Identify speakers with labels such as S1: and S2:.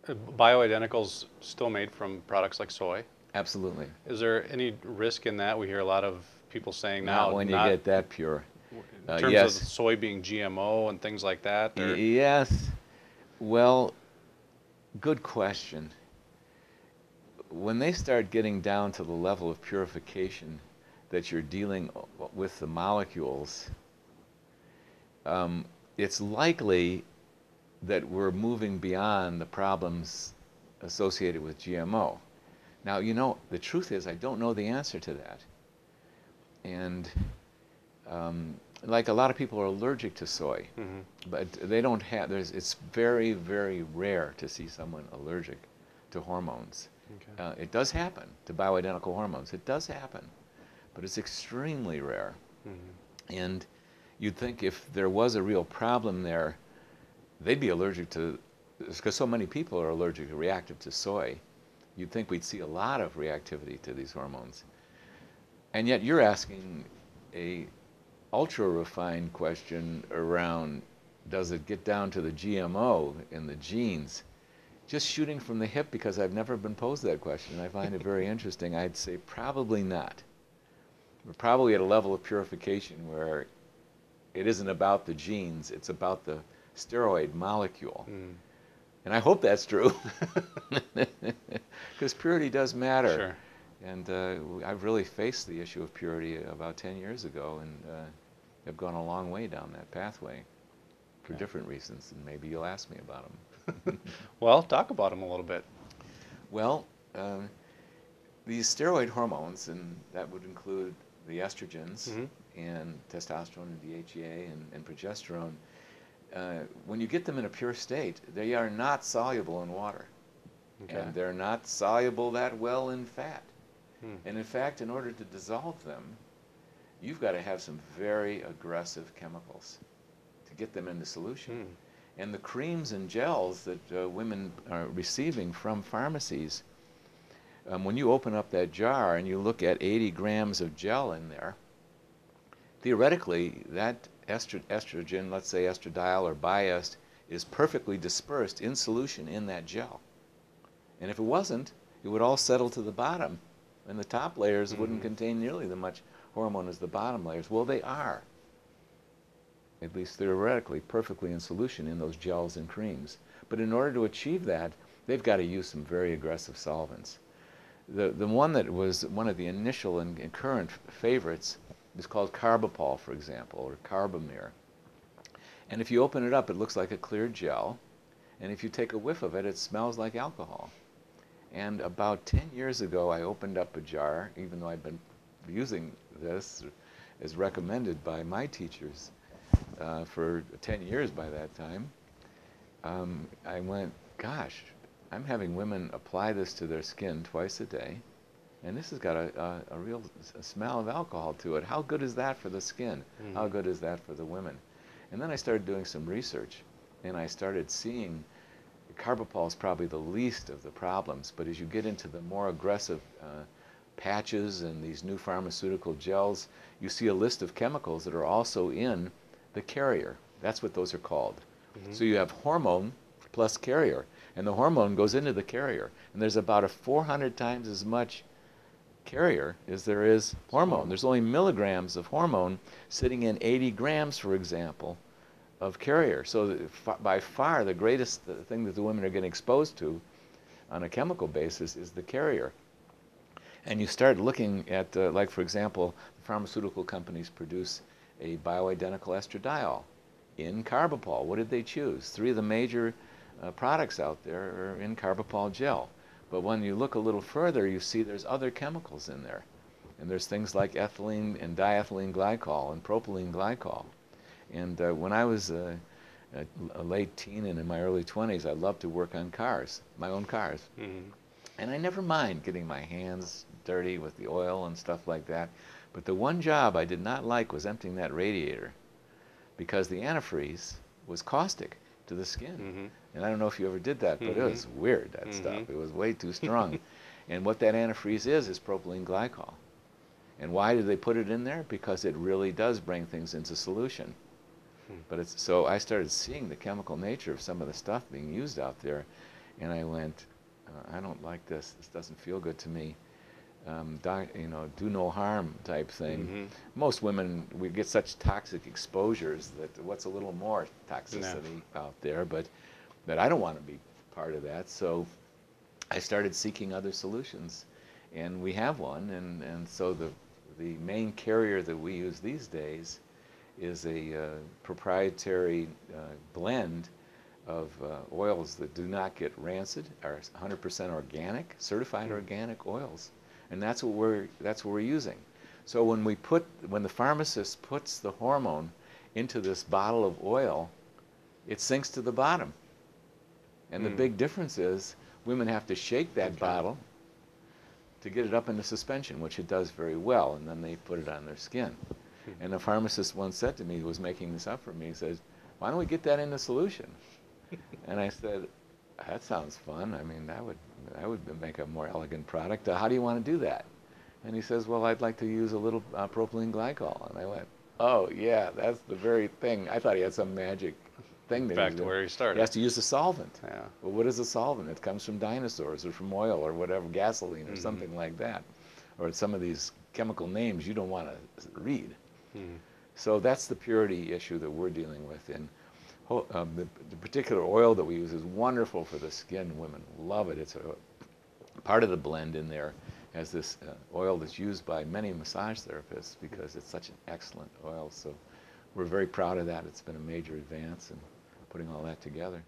S1: Bioidenticals still made from products like soy.
S2: Absolutely.
S1: Is there any risk in that? We hear a lot of people saying
S2: Not
S1: now,
S2: when you
S1: not
S2: get that pure.
S1: in terms of
S2: Yes.
S1: soy being GMO and things like that. Or
S2: Yes. Well, good question. When they start getting down to the level of purification that you're dealing with the molecules, um, it's likely that we're moving beyond the problems associated with GMO. Now, the truth is, I don't know the answer to that. And like a lot of people are allergic to soy,
S1: Mhm.
S2: but they don't have, it's very, very rare to see someone allergic to hormones.
S1: Okay.
S2: It does happen to bioidentical hormones. It does happen, but it's extremely rare.
S1: Mhm.
S2: And you'd think if there was a real problem there, they'd be allergic to, because so many people are allergic or reactive to soy, you'd think we'd see a lot of reactivity to these hormones. And yet you're asking a ultra refined question around, does it get down to the GMO in the genes? Just shooting from the hip, because I've never been posed that question, I find it very interesting. I'd say probably not. We're probably at a level of purification where it isn't about the genes, it's about the steroid molecule.
S1: Mm.
S2: And I hope that's true, because purity does matter.
S1: Sure.
S2: And I've really faced the issue of purity about 10 years ago, and have gone a long way down that pathway for
S1: Okay.
S2: different reasons, and maybe you'll ask me about them.
S1: Well, talk about them a little bit.
S2: Well, these steroid hormones, and that would include the estrogens
S1: Mhm.
S2: and testosterone and DHEA and progesterone, when you get them in a pure state, they are not soluble in water.
S1: Okay.
S2: And they're not soluble that well in fat.
S1: Hmm.
S2: And in fact, in order to dissolve them, you've got to have some very aggressive chemicals to get them into solution.
S1: Hmm.
S2: And the creams and gels that women are receiving from pharmacies, when you open up that jar and you look at 80 grams of gel in there, theoretically, that estrogen, let's say estradiol or Biest, is perfectly dispersed in solution in that gel. And if it wasn't, it would all settle to the bottom, and the top layers wouldn't
S1: Mhm.
S2: contain nearly as much hormone as the bottom layers. Well, they are, at least theoretically, perfectly in solution in those gels and creams. But in order to achieve that, they've got to use some very aggressive solvents. The one that was one of the initial and current favorites is called Carbapol, for example, or Carbamir. And if you open it up, it looks like a clear gel. And if you take a whiff of it, it smells like alcohol. And about 10 years ago, I opened up a jar, even though I'd been using this as recommended by my teachers for 10 years by that time. I went, gosh, I'm having women apply this to their skin twice a day, and this has got a real smell of alcohol to it. How good is that for the skin? How
S1: Mhm.
S2: good is that for the women? And then I started doing some research, and I started seeing carbapol is probably the least of the problems, but as you get into the more aggressive patches and these new pharmaceutical gels, you see a list of chemicals that are also in the carrier. That's what those are called.
S1: Mhm.
S2: So you have hormone plus carrier, and the hormone goes into the carrier, and there's about 400 times as much carrier as there is hormone.
S1: Hormone.
S2: There's only milligrams of hormone sitting in 80 grams, for example, of carrier. So by far the greatest thing that the women are getting exposed to on a chemical basis is the carrier. And you start looking at, like for example, the pharmaceutical companies produce a bioidentical estradiol in carbapol. What did they choose? Three of the major products out there are in carbapol gel. But when you look a little further, you see there's other chemicals in there. And there's things like ethylene and diethylene glycol and propylene glycol. And when I was a late teen and in my early 20s, I loved to work on cars, my own cars.
S1: Mhm.
S2: And I never mind getting my hands dirty with the oil and stuff like that. But the one job I did not like was emptying that radiator, because the antifreeze was caustic to the skin.
S1: Mhm.
S2: And I don't know if you ever did that, but it
S1: Mhm.
S2: was weird, that
S1: Mhm.
S2: stuff. It was way too strong. And what that antifreeze is propylene glycol. And why did they put it in there? Because it really does bring things into solution.
S1: Hmm.
S2: But it's, so I started seeing the chemical nature of some of the stuff being used out there, And I went, I don't like this. This doesn't feel good to me. Do no harm type thing.
S1: Mm-hmm.
S2: Most women, we get such toxic exposures that what's a little more toxicity out there, but I don't want to be part of that. So I started seeking other solutions, and we have one. And so the main carrier that we use these days is a proprietary blend of oils that do not get rancid, are 100% organic, certified organic oils, and that's what we're using. So when the pharmacist puts the hormone into this bottle of oil, it sinks to the bottom. And the big difference is women have to shake that bottle to get it up into suspension, which it does very well, and then they put it on their skin. And a pharmacist once said to me, who was making this up for me, he says, "Why don't we get that into solution?" And I said, "That sounds fun. I mean, that would make a more elegant product. How do you want to do that?" And he says, "Well, I'd like to use a little propylene glycol." And I went, "Oh yeah, that's the very thing." I thought he had some magic thing that
S1: Back to where he started.
S2: He has to use a solvent.
S1: Yeah.
S2: Well, what is a solvent? It comes from dinosaurs or from oil or whatever, gasoline or something like that, or some of these chemical names you don't want to read. So that's the purity issue that we're dealing with. And the particular oil that we use is wonderful for the skin. Women love it. It's a part of the blend in there has this oil that's used by many massage therapists because it's such an excellent oil. So we're very proud of that. It's been a major advance in putting all that together.